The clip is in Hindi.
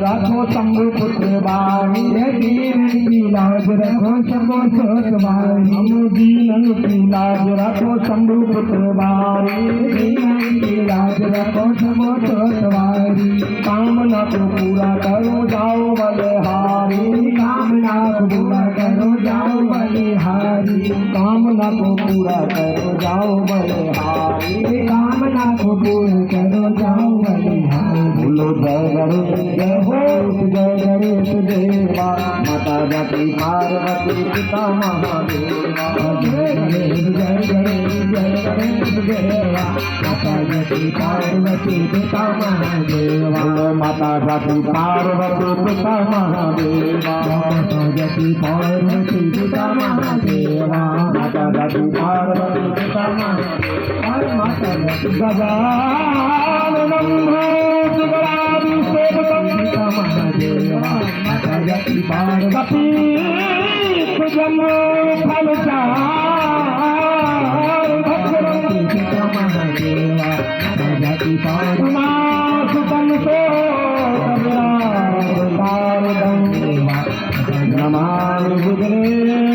राखो शंभु पुत्र बाई दीन की लाज रखो शंभु पुत्र बाई हम दीन की लाज रखो शंभु पुत्र बाई दीन की लाज रखो शंभु पुत्र बाई कामना को पूरा करो जाओ बलिहारी कामना को पूरा करो जाओ बलिहारी कामना को पूरा करो जाओ बलिहारी कामना को पूरा करो जाओ बलिहारी बोलो जय गणेश देवा माता जाति पार्वती पिता महादेवा जय गणेश देवा माता जाति पार्वती पिता महादेवा माता जाति पार्वती पिता महादेवा माता जाति पार्वती पिता महादेवा माता जाति पार्वती पिता महादेवा माता जाति गजाननं भूतगणाधिसेवितं पिता महादेवा माता जाति पार्वती जन्म फलचार भद्रवती पिता महादेवा माता जाति पार्वती सुतम सो नमामि बुधे